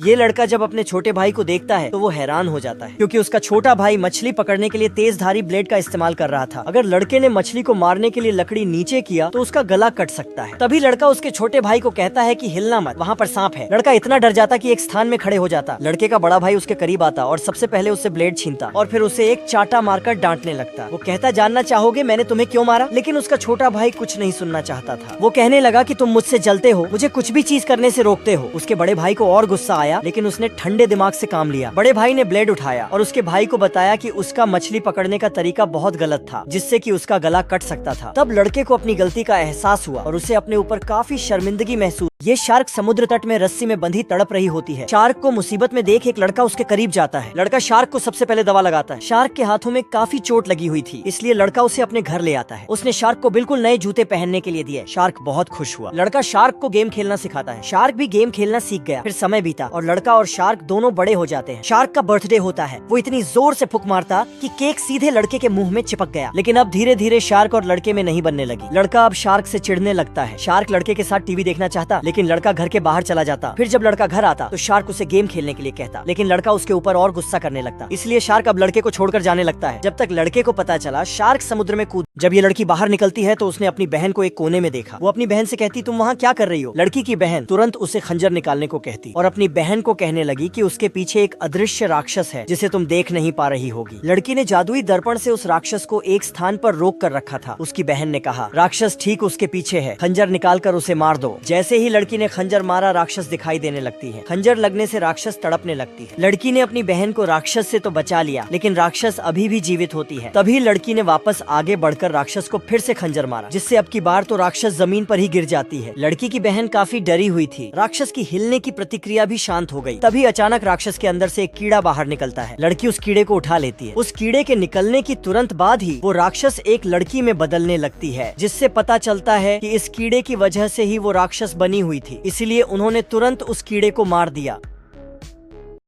ये लड़का जब अपने छोटे भाई को देखता है तो वो हैरान हो जाता है, क्योंकि उसका छोटा भाई मछली पकड़ने के लिए तेज धारी ब्लेड का इस्तेमाल कर रहा था। अगर लड़के ने मछली को मारने के लिए लकड़ी नीचे किया तो उसका गला कट सकता है। तभी लड़का उसके छोटे भाई को कहता है कि हिलना मत, वहाँ पर सांप है। लड़का इतना डर जाता कि एक स्थान में खड़े हो जाता। लड़के का बड़ा भाई उसके करीब आता और सबसे पहले उससे ब्लेड छीनता और फिर उसे एक चाटा मारकर डांटने लगता। वो कहता, जानना चाहोगे मैंने तुम्हें क्यों मारा? लेकिन उसका छोटा भाई कुछ नहीं सुनना चाहता था। वो कहने लगा कि तुम मुझसे जलते हो, मुझे कुछ भी चीज करने से रोकते हो। उसके बड़े भाई को और गुस्सा आया, लेकिन उसने ठंडे दिमाग से काम लिया। बड़े भाई ने ब्लेड उठाया और उसके भाई को बताया कि उसका मछली पकड़ने का तरीका बहुत गलत था, जिससे कि उसका गला कट सकता था। तब लड़के को अपनी गलती का एहसास हुआ और उसे अपने ऊपर काफी शर्मिंदगी महसूस। ये शार्क समुद्र तट में रस्सी में बंधी तड़प रही होती है। शार्क को मुसीबत में देख एक लड़का उसके करीब जाता है। लड़का शार्क को सबसे पहले दवा लगाता है। शार्क के हाथों में काफी चोट लगी हुई थी, इसलिए लड़का उसे अपने घर ले आता है। उसने शार्क को बिल्कुल नए जूते पहनने के लिए दिए। शार्क बहुत खुश हुआ। लड़का शार्क को गेम खेलना सिखाता है। शार्क भी गेम खेलना सीख गया। फिर समय बीता और लड़का और शार्क दोनों बड़े हो जाते हैं। शार्क का बर्थडे होता है। वो इतनी जोर से फूंक मारता कि केक सीधे लड़के के मुंह में चिपक गया। लेकिन अब धीरे धीरे शार्क और लड़के में नहीं बनने लगी। लड़का अब शार्क से चिढ़ने लगता है। शार्क लड़के के साथ टीवी देखना चाहता, लेकिन लड़का घर के बाहर चला जाता। फिर जब लड़का घर आता तो शार्क उसे गेम खेलने के लिए कहता, लेकिन लड़का उसके ऊपर और गुस्सा करने लगता। इसलिए शार्क अब लड़के को छोड़कर जाने लगता है। जब तक लड़के को पता चला शार्क समुद्र में कूद। जब ये लड़की बाहर निकलती है तो उसने अपनी बहन को एक कोने में देखा। वो अपनी बहन से कहती, तुम वहाँ क्या कर रही हो? लड़की की बहन तुरंत उसे खंजर निकालने को कहती और अपनी बहन को कहने लगी कि उसके पीछे एक अदृश्य राक्षस है जिसे तुम देख नहीं पा रही होगी। लड़की ने जादुई दर्पण से उस राक्षस को एक स्थान पर रोक कर रखा था। उसकी बहन ने कहा, राक्षस ठीक उसके पीछे है, खंजर निकाल कर उसे मार दो। जैसे ही लड़की ने खंजर मारा, राक्षस दिखाई देने लगती है। खंजर लगने से राक्षस तड़पने लगती है। लड़की ने अपनी बहन को राक्षस से तो बचा लिया, लेकिन राक्षस अभी भी जीवित होती है। तभी लड़की ने वापस आगे बढ़कर राक्षस को फिर से खंजर मारा, जिससे अब की बार तो राक्षस जमीन पर ही गिर जाती है। लड़की की बहन काफी डरी हुई थी। राक्षस की हिलने की प्रतिक्रिया भी शांत हो गई। तभी अचानक राक्षस के अंदर से एक कीड़ा बाहर निकलता है। लड़की उस कीड़े को उठा लेती है। उस कीड़े के निकलने की तुरंत बाद ही वो राक्षस एक लड़की में बदलने लगती है, जिससे पता चलता है कि इस कीड़े की वजह से ही वो राक्षस बनी हुई थी। इसलिए उन्होंने तुरंत उस कीड़े को मार दिया।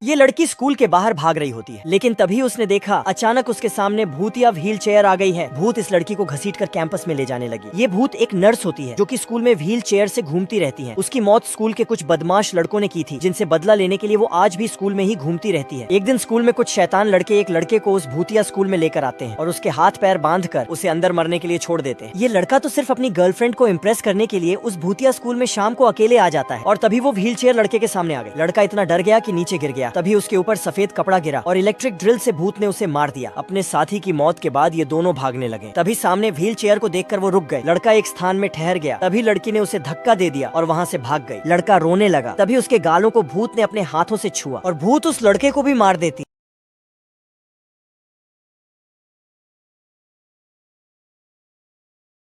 ये लड़की स्कूल के बाहर भाग रही होती है, लेकिन तभी उसने देखा अचानक उसके सामने भूतिया व्हील चेयर आ गई है। भूत इस लड़की को घसीटकर कैंपस में ले जाने लगी। ये भूत एक नर्स होती है जो कि स्कूल में व्हील चेयर से घूमती रहती है। उसकी मौत स्कूल के कुछ बदमाश लड़कों ने की थी, जिनसे बदला लेने के लिए वो आज भी स्कूल में ही घूमती रहती है। एक दिन स्कूल में कुछ शैतान लड़के एक लड़के को उस भूतिया स्कूल में लेकर आते हैं और उसके हाथ पैर बांध कर उसे अंदर मरने के लिए छोड़ देते हैं। ये लड़का तो सिर्फ अपनी गर्लफ्रेंड को इम्प्रेस करने के लिए उस भूतिया स्कूल में शाम को अकेले आ जाता है और तभी वो व्हील चेयर लड़के के सामने आ गई। लड़का इतना डर गया कि नीचे गिर गया। तभी उसके ऊपर सफेद कपड़ा गिरा और इलेक्ट्रिक ड्रिल से भूत ने उसे मार दिया। अपने साथी की मौत के बाद ये दोनों भागने लगे। तभी सामने व्हील चेयर को देखकर वो रुक गए। लड़का एक स्थान में ठहर गया। तभी लड़की ने उसे धक्का दे दिया और वहाँ से भाग गई। लड़का रोने लगा। तभी उसके गालों को भूत ने अपने हाथों से छुआ और भूत उस लड़के को भी मार देती।